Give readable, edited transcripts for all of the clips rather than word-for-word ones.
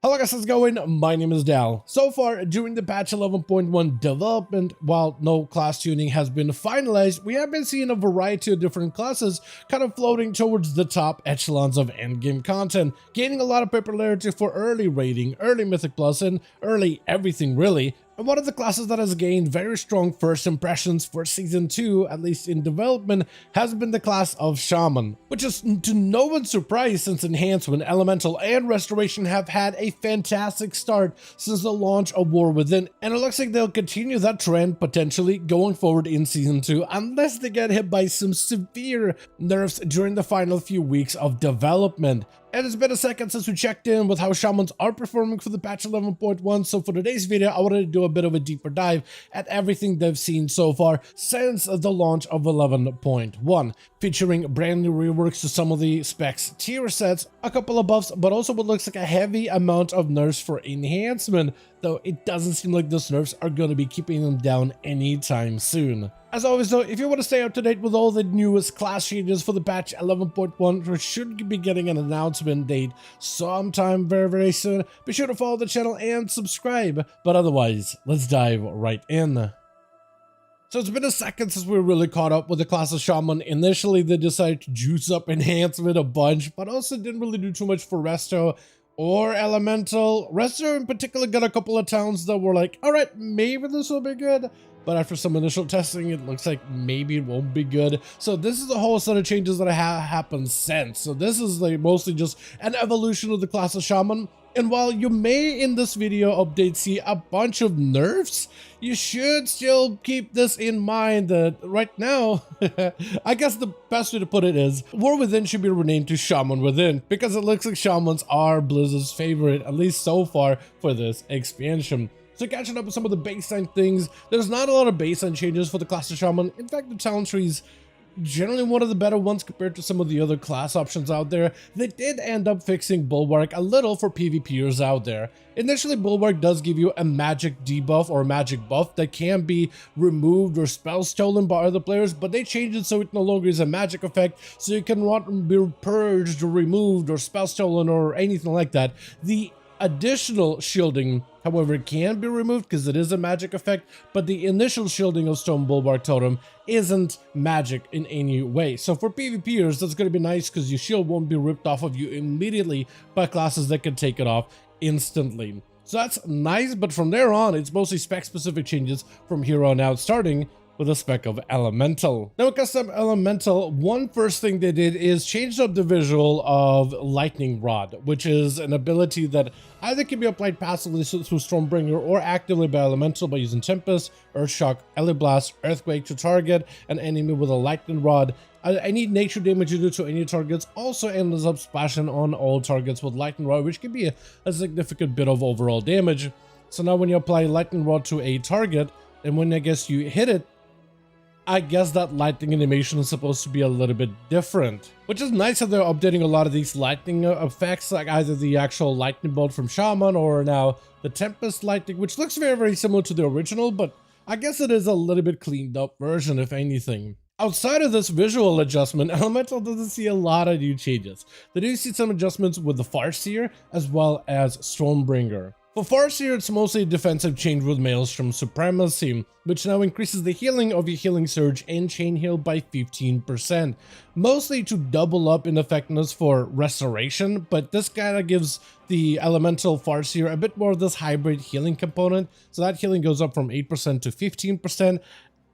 Hello guys, how's it going? My name is Dal. So far, during the patch 11.1 development, while no class tuning has been finalized, we have been seeing a variety of different classes kind of floating towards the top echelons of endgame content, gaining a lot of popularity for early raiding, early Mythic Plus, and early everything really. And one of the classes that has gained very strong first impressions for Season 2, at least in development, has been the class of Shaman, which is to no one's surprise since Enhancement, Elemental, and Restoration have had a fantastic start since the launch of War Within, and it looks like they'll continue that trend potentially going forward in Season 2 unless they get hit by some severe nerfs during the final few weeks of development. And it's been a second since we checked in with how Shamans are performing for the patch 11.1, so for today's video I wanted to do a bit of a deeper dive at everything they've seen so far since the launch of 11.1, featuring brand new reworks to some of the specs, tier sets, a couple of buffs, but also what looks like a heavy amount of nerfs for enhancement, though it doesn't seem like those nerfs are going to be keeping them down anytime soon. As always though, if you want to stay up to date with all the newest class changes for the patch 11.1, we should be getting an announcement date sometime very soon. Be sure to follow the channel and subscribe, but otherwise, let's dive right in. So it's been a second since we were really caught up with the class of Shaman. Initially, they decided to juice up enhancement a bunch, but also didn't really do too much for Resto or Elemental. Resto in particular got a couple of towns that were like, alright, maybe this will be good. But after some initial testing, it looks like maybe it won't be good. So this is a whole set of changes that have happened since. So this is like mostly just an evolution of the class of Shaman. And while you may in this video update see a bunch of nerfs, you should still keep this in mind that right now, I guess the best way to put it is, War Within should be renamed to Shaman Within, because it looks like Shamans are Blizzard's favorite, at least so far, for this expansion. So catching up with some of the baseline things, there's not a lot of baseline changes for the class of Shaman. In fact, the talent tree's generally one of the better ones compared to some of the other class options out there. They did end up fixing Bulwark a little for PvPers out there. Initially, Bulwark does give you a magic debuff or a magic buff that can be removed or spell stolen by other players, but they changed it so it no longer is a magic effect, so you can not be purged or removed or spell stolen or anything like that. The additional shielding, however, can be removed because it is a magic effect, but the initial shielding of Stone Bulwark Totem isn't magic in any way. So for PvPers, that's going to be nice because your shield won't be ripped off of you immediately by classes that can take it off instantly. So that's nice, but from there on, it's mostly spec-specific changes from here on out, starting with a spec of Elemental. Now with custom Elemental, one first thing they did is change up the visual of Lightning Rod, which is an ability that either can be applied passively through Stormbringer or actively by Elemental by using Tempest, Earthshock, Eleblast, Earthquake to target an enemy with a Lightning Rod. Any nature damage you do to any targets also ends up splashing on all targets with Lightning Rod, which can be a significant bit of overall damage. So now when you apply Lightning Rod to a target, and when I guess you hit it, I guess that lightning animation is supposed to be a little bit different, which is nice that they're updating a lot of these lightning effects, like either the actual lightning bolt from Shaman or now the Tempest lightning, which looks very similar to the original, but I guess it is a little bit cleaned up version if anything. Outside of this visual adjustment, Elemental doesn't see a lot of new changes. They do see some adjustments with the Farseer as well as Stormbringer. For Farseer, it's mostly a defensive change with Maelstrom Supremacy, which now increases the healing of your Healing Surge and Chain Heal by 15%, mostly to double up in effectiveness for Restoration, but this kind of gives the Elemental Farseer a bit more of this hybrid healing component, so that healing goes up from 8% to 15%,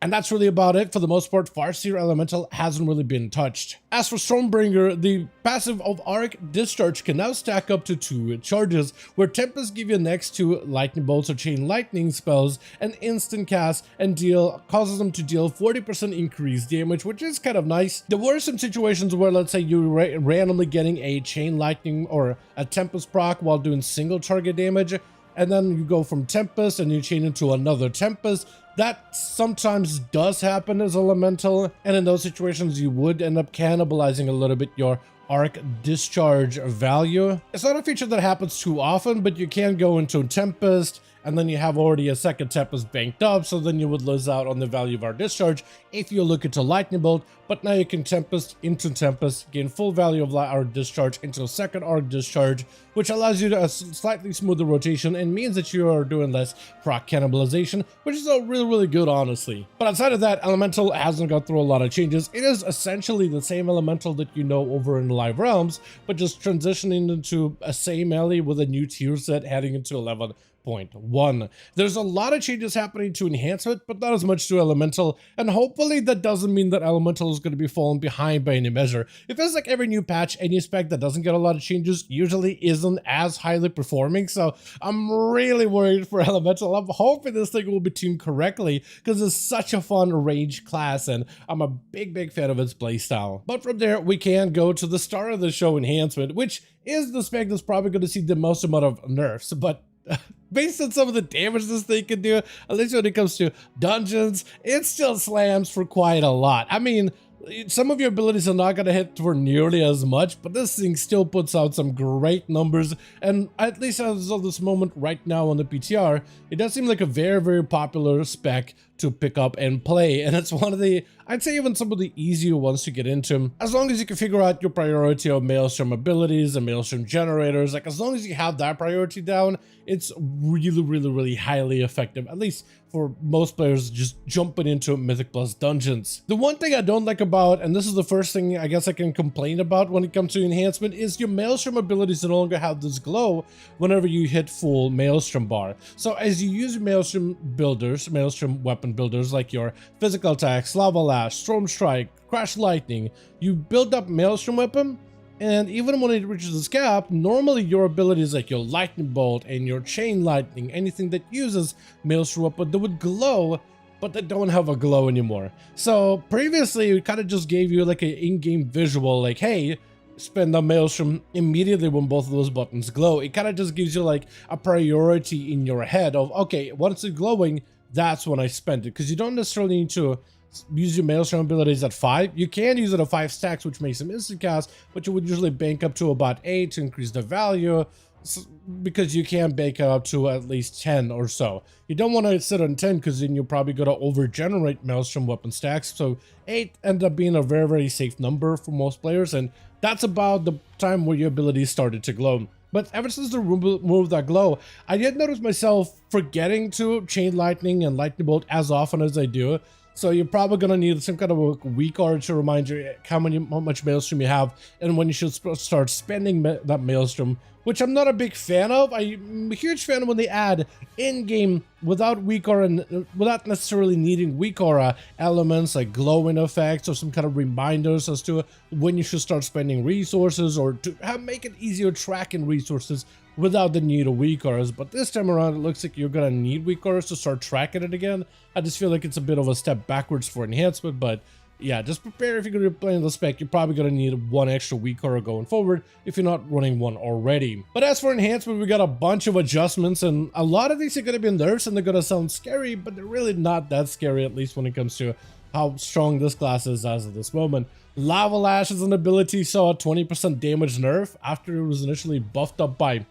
and that's really about it. For the most part, Farseer Elemental hasn't really been touched. As for Stormbringer, the passive of Arc Discharge can now stack up to 2 charges, where Tempest give you next to Lightning Bolts or Chain Lightning spells an instant cast and causes them to deal 40% increased damage, which is kind of nice. There were some situations where, let's say, you were randomly getting a Chain Lightning or a Tempest proc while doing single target damage, and then you go from Tempest and you chain into another Tempest. That sometimes does happen as Elemental, and in those situations you would end up cannibalizing a little bit your arc discharge value. It's not a feature that happens too often, but you can go into Tempest, and then you have already a second Tempest banked up, so then you would lose out on the value of arc discharge if you look into Lightning Bolt. But now you can Tempest into Tempest, gain full value of arc discharge into a second arc discharge, which allows you to a slightly smoother rotation and means that you are doing less proc cannibalization, which is really good, honestly. But outside of that, Elemental hasn't gone through a lot of changes. It is essentially the same Elemental that you know over in Live Realms, but just transitioning into a same melee with a new tier set heading into 11.1. There's a lot of changes happening to enhancement, but not as much to Elemental, and hopefully that doesn't mean that Elemental is going to be falling behind by any measure. It feels like every new patch, any spec that doesn't get a lot of changes usually isn't as highly performing, so I'm really worried for Elemental. I'm hoping this thing will be tuned correctly, because it's such a fun range class, and I'm a big fan of its playstyle. But from there, we can go to the star of the show, enhancement, which is the spec that's probably going to see the most amount of nerfs, but based on some of the damage this thing can do, at least when it comes to dungeons, it still slams for quite a lot. I mean, some of your abilities are not going to hit for nearly as much, but this thing still puts out some great numbers, and at least as of this moment right now on the PTR, it does seem like a very popular spec to pick up and play, and it's one of the, I'd say even some of the easier ones to get into, as long as you can figure out your priority of Maelstrom abilities and Maelstrom generators. Like, as long as you have that priority down, it's really highly effective, at least for most players just jumping into Mythic Plus dungeons. The one thing I don't like about, and this is the first thing I guess I can complain about when it comes to enhancement, is your Maelstrom abilities no longer have this glow whenever you hit full Maelstrom bar. So as you use Maelstrom builders, Maelstrom weapon builders like your physical attacks, Lava Lash, Storm Strike, Crash Lightning, you build up Maelstrom weapon, and even when it reaches this cap, normally your abilities like your Lightning Bolt and your Chain Lightning, anything that uses Maelstrom weapon, they would glow, but they don't have a glow anymore. So previously, it kind of just gave you like an in-game visual, like, hey, spend the Maelstrom immediately when both of those buttons glow. It kind of just gives you like a priority in your head of, okay, once it's glowing, that's when I spend it, because you don't necessarily need to use your Maelstrom abilities at 5. You can use it at 5 stacks, which makes them instant cast, but you would usually bank up to about 8 to increase the value, because you can bank up to at least 10 or so. You don't want to sit on 10, because then you're probably going to over-generate Maelstrom weapon stacks, so 8 end up being a very safe number for most players, and that's about the time where your abilities started to glow. But ever since they removed that glow, I did notice myself forgetting to Chain Lightning and Lightning Bolt as often as I do. So you're probably going to need some kind of a weak card to remind you how much Maelstrom you have and when you should start spending that Maelstrom, which I'm not a big fan of. I'm a huge fan of when they add in-game without weak aura, without necessarily needing weak aura elements like glowing effects or some kind of reminders as to when you should start spending resources, or to make it easier tracking resources without the need of weak auras. But this time around, it looks like you're gonna need weak auras to start tracking it again. I just feel like it's a bit of a step backwards for enhancement, but yeah, just prepare. If you're gonna be playing the spec, you're probably gonna need one extra weak aura going forward if you're not running one already. But as for enhancement, we got a bunch of adjustments, and a lot of these are gonna be nerfs, and they're gonna sound scary, but they're really not that scary, at least when it comes to how strong this class is as of this moment. Lava Lash as an ability saw a 20% damage nerf after it was initially buffed up by,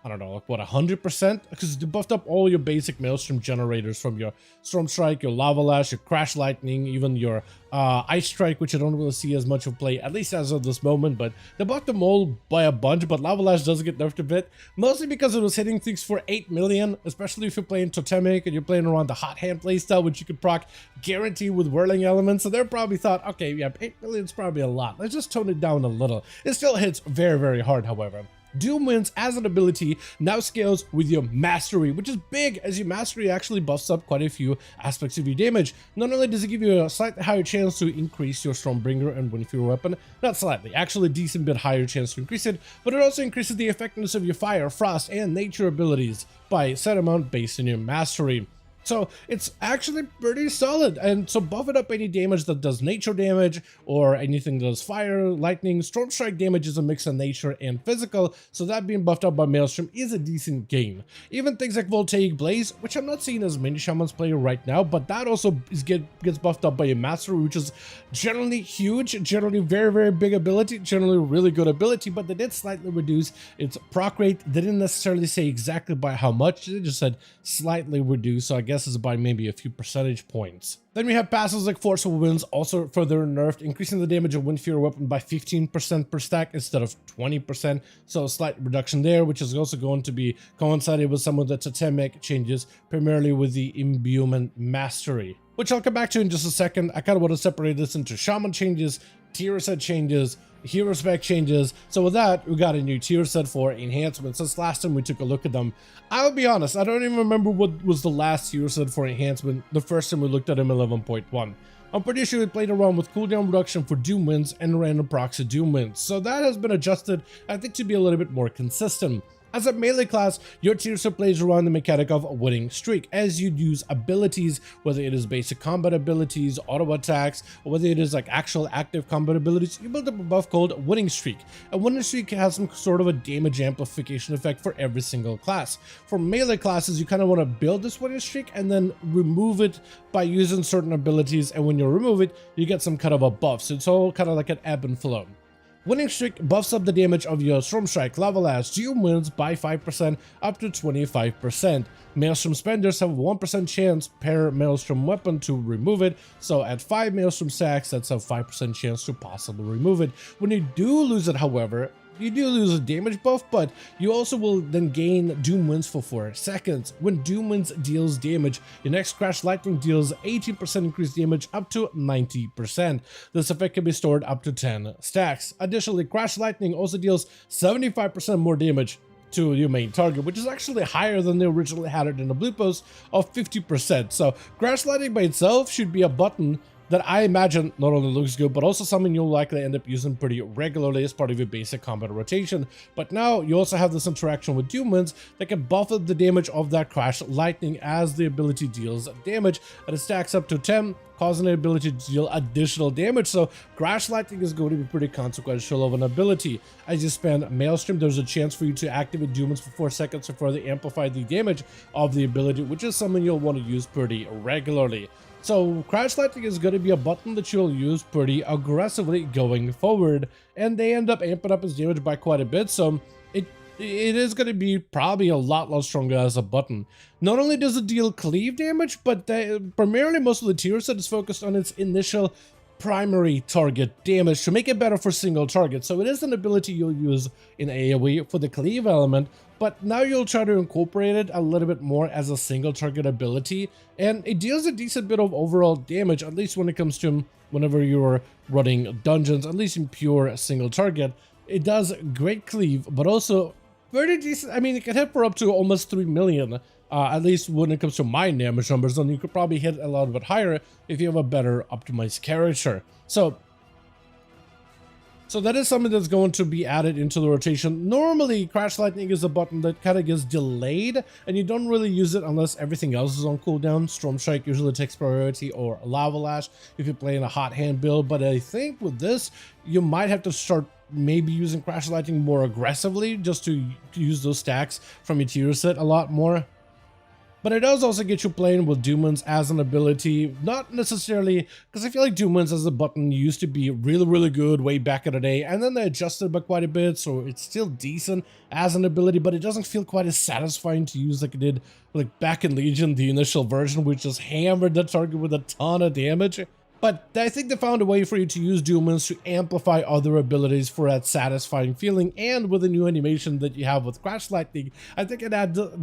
I don't know, like what, 100%? Because they buffed up all your basic Maelstrom generators, from your Storm Strike, your Lava Lash, your Crash Lightning, even your Ice Strike, which I don't really see as much of play, at least as of this moment, but they buffed them all by a bunch. But Lava Lash does get nerfed a bit, mostly because it was hitting things for 8 million, especially if you're playing Totemic and you're playing around the Hot Hand playstyle, which you could proc guaranteed with Whirling Elements. So they probably thought, okay, yeah, 8 million is probably a lot. Let's just tone it down a little. It still hits very hard, however. Doom Winds as an ability now scales with your Mastery, which is big, as your Mastery actually buffs up quite a few aspects of your damage. Not only does it give you a slightly higher chance to increase your Stormbringer and Windfury weapon, not slightly, actually a decent bit higher chance to increase it, but it also increases the effectiveness of your Fire, Frost, and Nature abilities by a set amount based on your Mastery. So it's actually pretty solid, and so buff it up any damage that does nature damage or anything that does fire, lightning. Storm Strike damage is a mix of nature and physical, so that being buffed up by Maelstrom is a decent gain. Even things like Voltaic Blaze, which I'm not seeing as many Shamans play right now, but that also gets buffed up by a Mastery, which is generally huge, generally very big ability, generally really good ability, but they did slightly reduce its proc rate. They didn't necessarily say exactly by how much, they just said slightly reduced, so I guess it's by maybe a few percentage points. Then we have passives like Force of Winds, also further nerfed, increasing the damage of Wind Fear weapon by 15% per stack instead of 20%, so a slight reduction there, which is also going to be coincided with some of the totemic changes, primarily with the Imbuement Mastery, which I'll come back to in just a second. I kind of want to separate this into Shaman changes, tier set changes, hero spec changes. So with that, we got a new tier set for enhancements. Since last time we took a look at them, I'll be honest, I don't even remember what was the last tier set for enhancement the first time we looked at him 11.1. I'm pretty sure we played around with cooldown reduction for Doom Winds and random procs of Doom Winds, so that has been adjusted, I think, to be a little bit more consistent. As a melee class, your tier set plays around the mechanic of a winning streak, as you'd use abilities, whether it is basic combat abilities, auto attacks, or whether it is like actual active combat abilities. You build up a buff called winning streak. A winning streak has some sort of a damage amplification effect for every single class. For melee classes, you kind of want to build this winning streak and then remove it by using certain abilities, and when you remove it, you get some kind of a buff, so it's all kind of like an ebb and flow. Winning Streak buffs up the damage of your Storm Strike, Lava Lash, Doom Winds by 5% up to 25%. Maelstrom Spenders have a 1% chance per Maelstrom weapon to remove it, so at 5 Maelstrom stacks, that's a 5% chance to possibly remove it. When you do lose it, however, you do lose a damage buff, but you also will then gain Doom Winds for 4 seconds. When Doom Winds deals damage, your next Crash Lightning deals 18% increased damage up to 90%. This effect can be stored up to 10 stacks. Additionally, Crash Lightning also deals 75% more damage to your main target, which is actually higher than they originally had it in the blue post of 50%. So Crash Lightning by itself should be a button that I imagine not only looks good, but also something you'll likely end up using pretty regularly as part of your basic combat rotation. But now you also have this interaction with Doom Winds that can buff up the damage of that Crash Lightning as the ability deals damage, and it stacks up to 10, causing the ability to deal additional damage. So Crash Lightning is going to be pretty consequential of an ability. As you spend Maelstrom, there's a chance for you to activate Doom Winds for 4 seconds to further amplify the damage of the ability, which is something you'll want to use pretty regularly. So Crash Lightning is going to be a button that you'll use pretty aggressively going forward, and they end up amping up its damage by quite a bit, so it is going to be probably a lot stronger as a button. Not only does it deal cleave damage, but primarily most of the tier set is focused on its initial primary target damage to make it better for single targets. So it is an ability you'll use in AoE for the cleave element, but now you'll try to incorporate it a little bit more as a single target ability, and it deals a decent bit of overall damage, at least when it comes to whenever you're running dungeons, at least in pure single target. It does great cleave, but also pretty decent. I mean, it can hit for up to almost 3 million, at least when it comes to my damage numbers, and you could probably hit a lot bit higher if you have a better optimized character. So that is something that's going to be added into the rotation. Normally, Crash Lightning is a button that kind of gets delayed, and you don't really use it unless everything else is on cooldown. Storm Strike usually takes priority, or Lava Lash if you're playing a hot hand build, but I think with this, you might have to start maybe using Crash Lightning more aggressively just to use those stacks from your tier set a lot more. But it does also get you playing with Doom Winds as an ability, not necessarily, because I feel like Doom Winds as a button used to be really good way back in the day, and then they adjusted by quite a bit, so it's still decent as an ability, but it doesn't feel quite as satisfying to use like it did like back in Legion, the initial version, which just hammered the target with a ton of damage. But I think they found a way for you to use Doom Winds to amplify other abilities for that satisfying feeling, and with the new animation that you have with Crash Lightning, I think it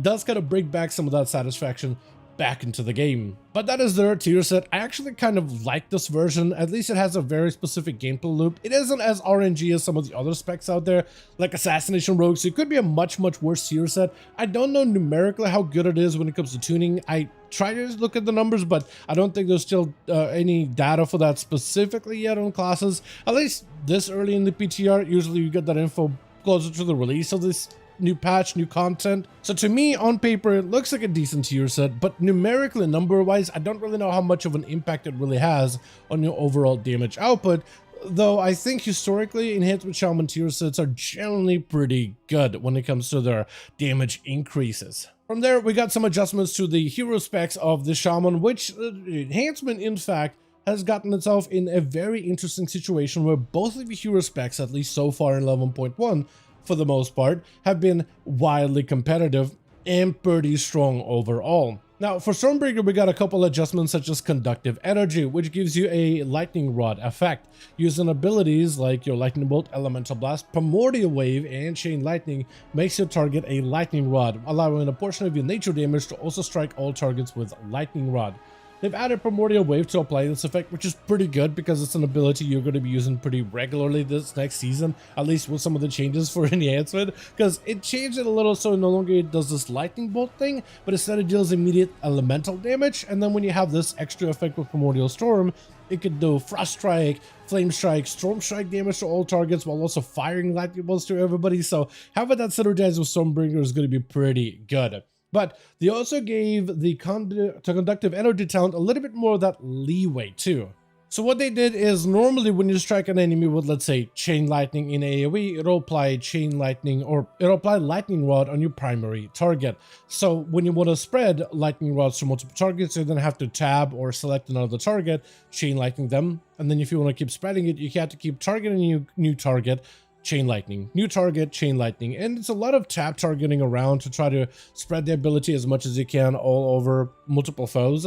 does kind of bring back some of that satisfaction back into the game. But that is their tier set. I actually kind of like this version. At least it has a very specific gameplay loop. It isn't as RNG as some of the other specs out there, like Assassination Rogue, so it could be a much worse tier set. I don't know numerically how good it is when it comes to tuning. I try to look at the numbers, but I don't think there's still any data for that specifically yet on classes, at least this early in the PTR. Usually you get that info closer to the release of this new patch, new content. So to me, on paper, it looks like a decent tier set, but numerically, number-wise, I don't really know how much of an impact it really has on your overall damage output, though I think historically, Enhancement Shaman tier sets are generally pretty good when it comes to their damage increases. From there, we got some adjustments to the hero specs of the Shaman, which enhancement, in fact, has gotten itself in a very interesting situation where both of the hero specs, at least so far in 11.1, for the most part, have been wildly competitive and pretty strong overall. Now, for Stormbringer, we got a couple adjustments such as Conductive Energy, which gives you a Lightning Rod effect. Using abilities like your Lightning Bolt, Elemental Blast, Primordial Wave, and Chain Lightning makes your target a Lightning Rod, allowing a portion of your nature damage to also strike all targets with Lightning Rod. They've added Primordial Wave to apply this effect, which is pretty good because it's an ability you're going to be using pretty regularly this next season, at least with some of the changes for enhancement, because it changed it a little so no longer it does this Lightning Bolt thing, but instead it deals immediate elemental damage, and then when you have this extra effect with Primordial Storm, it could do Frost Strike, Flame Strike, Storm Strike damage to all targets while also firing lightning bolts to everybody, so having that synergized with Stormbringer is going to be pretty good. But they also gave the Conductive Energy talent a little bit more of that leeway too. So what they did is normally when you strike an enemy with, let's say, Chain Lightning in AoE, it'll apply Chain Lightning or it'll apply Lightning Rod on your primary target. So when you want to spread Lightning Rods to multiple targets, you're going to have to tab or select another target, Chain Lightning them, and then if you want to keep spreading it, you have to keep targeting a new target, Chain Lightning, new target, Chain Lightning, and it's a lot of tap targeting around to try to spread the ability as much as you can all over multiple foes.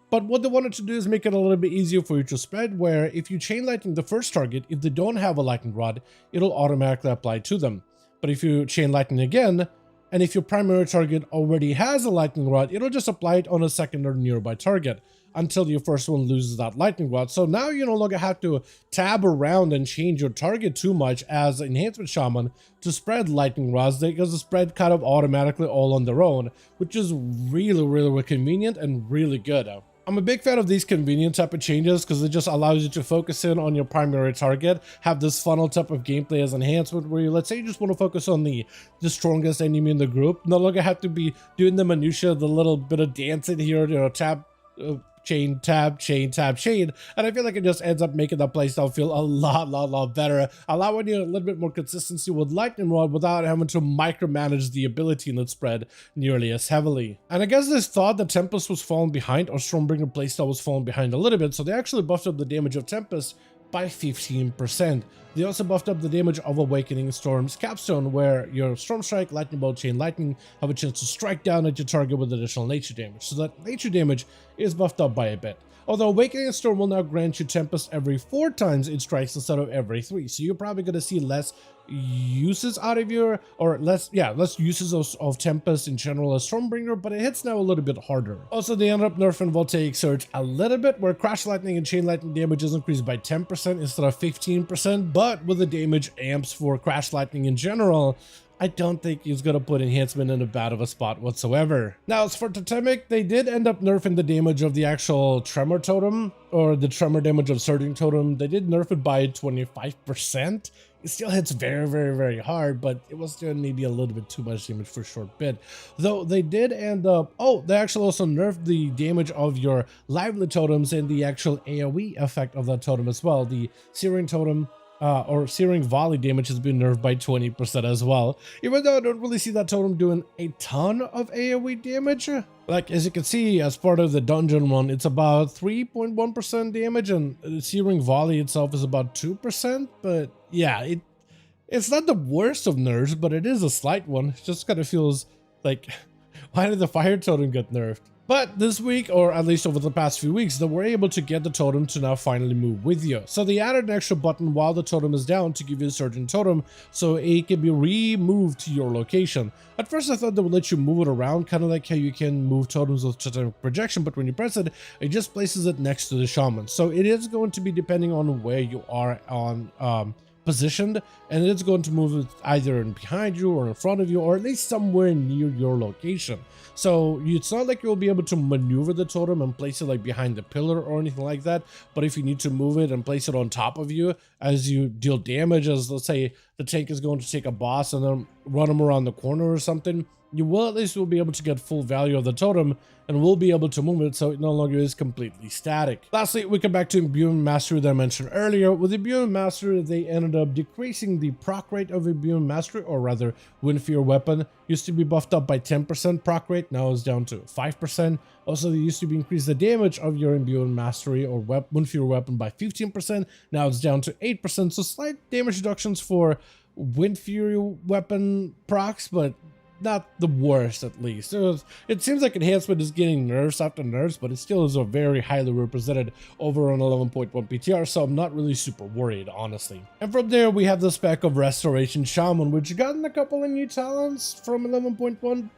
But what they wanted to do is make it a little bit easier for you to spread, where if you Chain Lightning the first target, if they don't have a Lightning Rod, it'll automatically apply to them. But if you Chain Lightning again, and if your primary target already has a Lightning Rod, it'll just apply it on a second or nearby target until your first one loses that Lightning Rod. So now you no longer have to tab around and change your target too much as Enhancement Shaman to spread Lightning Rods, because the spread kind of automatically all on their own, which is really convenient and really good. I'm a big fan of these convenient type of changes because it just allows you to focus in on your primary target, have this funnel type of gameplay as enhancement where you, let's say you just want to focus on the strongest enemy in the group, no longer have to be doing the minutia, the little bit of dancing here, you know, tab, chain, tab, chain, tab, chain, and I feel like it just ends up making that playstyle feel a lot better, allowing you a little bit more consistency with Lightning Rod without having to micromanage the ability in its spread nearly as heavily. And I guess this thought that Tempest was falling behind, or Stormbringer playstyle was falling behind a little bit, so they actually buffed up the damage of Tempest by 15%. They also buffed up the damage of Awakening Storm's Capstone, where your Storm Strike, Lightning Bolt, Chain Lightning have a chance to strike down at your target with additional nature damage, so that nature damage is buffed up by a bit. Although Awakening Storm will now grant you Tempest every 4 times it strikes instead of every 3, so you're probably going to see less uses out of your, or less uses of Tempest in general as Stormbringer, but it hits now a little bit harder. Also, they ended up nerfing Voltaic Surge a little bit, where Crash Lightning and Chain Lightning damage is increased by 10% instead of 15%, but with the damage amps for Crash Lightning in general, I don't think he's going to put enhancement in a bad of a spot whatsoever. Now, as for Totemic, they did end up nerfing the damage of the actual Tremor Totem, or the Tremor damage of Surging Totem. They did nerf it by 25%. It still hits very hard, but it was still maybe a little bit too much damage for a short bit. Though they did end up, they actually also nerfed the damage of your Lively Totems and the actual AoE effect of that totem as well. The Searing Totem, or Searing Volley damage has been nerfed by 20% as well, even though I don't really see that totem doing a ton of AoE damage. Like, as you can see, as part of the dungeon one, it's about 3.1% damage, and Searing Volley itself is about 2%, but yeah, it's not the worst of nerfs, but it is a slight one. It just kind of feels like, why did the Fire Totem get nerfed? But this week, or at least over the past few weeks, they were able to get the totem to now finally move with you. So they added an extra button while the totem is down to give you a Surging Totem, so it can be removed to your location. At first I thought they would let you move it around, kind of like how you can move totems with Totemic Projection, but when you press it, it just places it next to the Shaman. So it is going to be depending on where you are on positioned, and it's going to move it either in behind you or in front of you, or at least somewhere near your location. So it's not like you'll be able to maneuver the totem and place it like behind the pillar or anything like that, but if you need to move it and place it on top of you as you deal damage, as let's say the tank is going to take a boss and then run him around the corner or something, you will at least will be able to get full value of the totem and will be able to move it so it no longer is completely static. Lastly, we come back to Imbuing Mastery that I mentioned earlier. With Imbuing Mastery, they ended up decreasing the proc rate of Imbuing Mastery, or rather, Wind Fear Weapon used to be buffed up by 10% proc rate, now it's down to 5%. Also, they used to be increased the damage of your Imbuing Mastery or Wind Fear Weapon by 15%, now it's down to 8%, so slight damage reductions for Wind Fury Weapon procs, but not the worst, at least. It seems like enhancement is getting nerfs after nerfs, but it still is a very highly represented over on 11.1 PTR, so I'm not really super worried, honestly. And from there, we have the spec of Restoration Shaman, which gotten a couple of new talents from 11.1,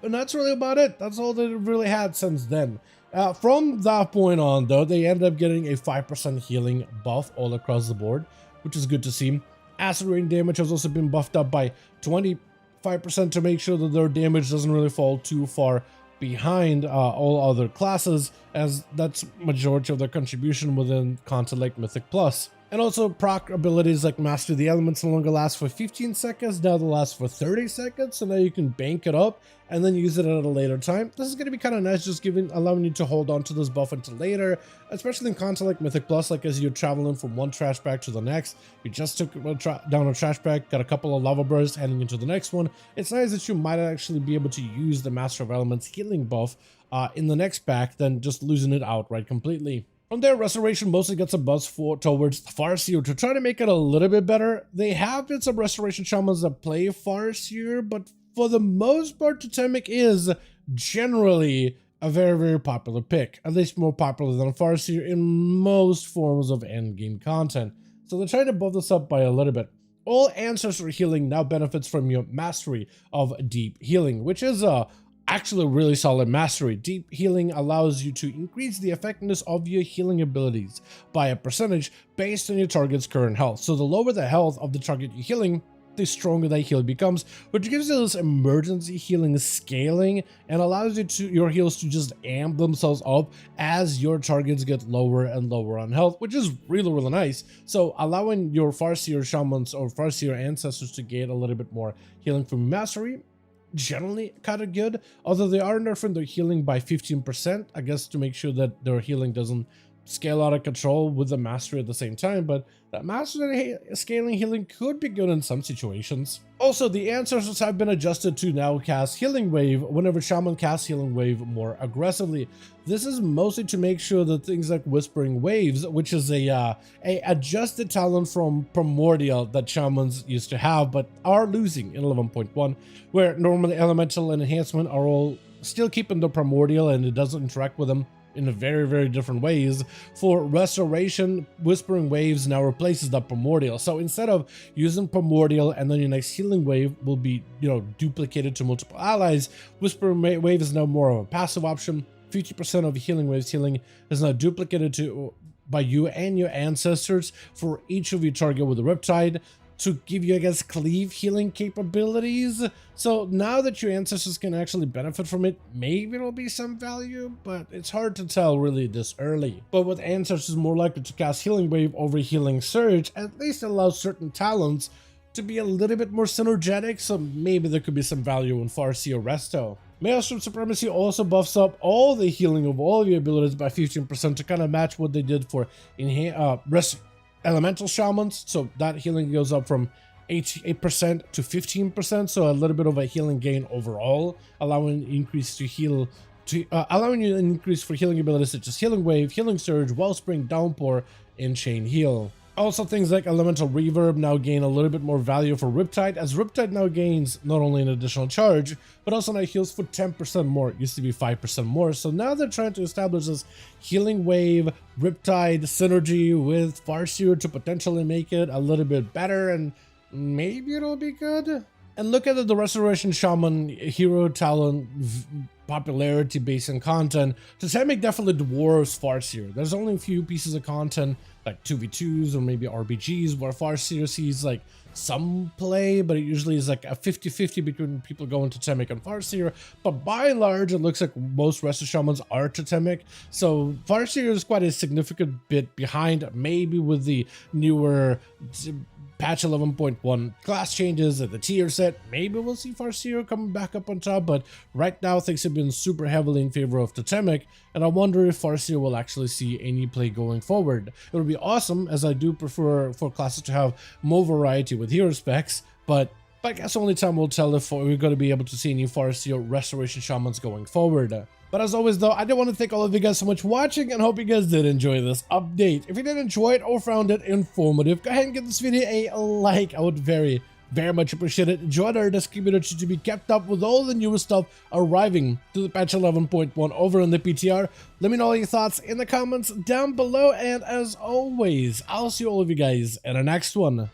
and that's really about it. That's all they really had since then. From that point on, though, they ended up getting a 5% healing buff all across the board, which is good to see. Acid rain damage has also been buffed up by 25% to make sure that their damage doesn't really fall too far behind all other classes, as that's majority of their contribution within content like Mythic Plus. And also proc abilities like Master the Elements no longer last for 15 seconds, now they last for 30 seconds, so now you can bank it up and then use it at a later time. This is going to be kind of nice, just allowing you to hold on to this buff until later, especially in content like Mythic Plus, like as you're traveling from one trash bag to the next. You just took down a trash bag, got a couple of lava bursts, heading into the next one. It's nice that you might actually be able to use the Master of Elements healing buff in the next pack than just losing it outright completely. From there, Restoration mostly gets a buzz towards Farseer to try to make it a little bit better. They have been some Restoration Shamans that play Farseer, but for the most part, Totemic is generally a very, very popular pick, at least more popular than Farseer in most forms of endgame content. So they're trying to buff this up by a little bit. All Ancestor Healing now benefits from your mastery of Deep Healing, which is actually a really solid mastery. Deep Healing allows you to increase the effectiveness of your healing abilities by a percentage based on your target's current health. So the lower the health of the target you're healing, the stronger that heal becomes, which gives you this emergency healing scaling and allows your heals to just amp themselves up as your targets get lower and lower on health, which is really, really nice. So allowing your Farseer Shamans or Farseer Ancestors to gain a little bit more healing from mastery, generally kind of good, although they are nerfing their healing by 15%, I guess, to make sure that their healing doesn't scale out of control with the mastery at the same time, but that mastery scaling healing could be good in some situations. Also, the ancestors have been adjusted to now cast Healing Wave whenever Shaman casts Healing Wave more aggressively. This is mostly to make sure that things like Whispering Waves, which is a adjusted talent from Primordial that Shamans used to have but are losing in 11.1, where normally Elemental and Enhancement are all still keeping the Primordial and it doesn't interact with them in very, very different ways. For Restoration, Whispering Waves now replaces the Primordial. So instead of using Primordial and then your next Healing Wave will be, duplicated to multiple allies, Whispering Wave is now more of a passive option. 50% of Healing Waves healing is now duplicated by you and your ancestors for each of your target with a Riptide, to give you, I guess, cleave healing capabilities. So now that your ancestors can actually benefit from it, maybe it'll be some value, but it's hard to tell really this early. But with ancestors more likely to cast Healing Wave over Healing Surge, at least it allows certain talents to be a little bit more synergetic, so maybe there could be some value in Farseer Resto. Maelstrom Supremacy also buffs up all the healing of all of your abilities by 15% to kind of match what they did for Elemental Shamans, so that healing goes up from 8% to 15%, so a little bit of a healing gain overall, allowing you an increase for healing abilities such as Healing Wave, Healing Surge, Wellspring, Downpour, and Chain Heal. Also, things like Elemental Reverb now gain a little bit more value for Riptide, as Riptide now gains not only an additional charge, but also now heals for 10% more. It used to be 5% more, so now they're trying to establish this Healing Wave, Riptide synergy with Farseer to potentially make it a little bit better, and maybe it'll be good. And look at the Restoration Shaman hero talent popularity based on content, Totemic definitely dwarfs Farseer. There's only a few pieces of content like 2v2s or maybe RPGs where Farseer sees like some play, but it usually is like a 50-50 between people going Totemic and Farseer. But by and large, it looks like most rest of Shamans are Totemic. So Farseer is quite a significant bit behind, maybe with the newer patch 11.1 class changes at the tier set. Maybe we'll see Farseer coming back up on top, but right now things have been super heavily in favor of Totemic, and I wonder if Farseer will actually see any play going forward. It would be awesome, as I do prefer for classes to have more variety with hero specs, but I guess only time will tell if we're going to be able to see any Farseer Restoration Shamans going forward. But as always though, I do want to thank all of you guys so much for watching and hope you guys did enjoy this update. If you did enjoy it or found it informative, go ahead and give this video a like. I would very much appreciate it. Join our Discord community to be kept up with all the newest stuff arriving to the patch 11.1 over in the PTR. Let me know all your thoughts in the comments down below, and as always, I'll see all of you guys in the next one.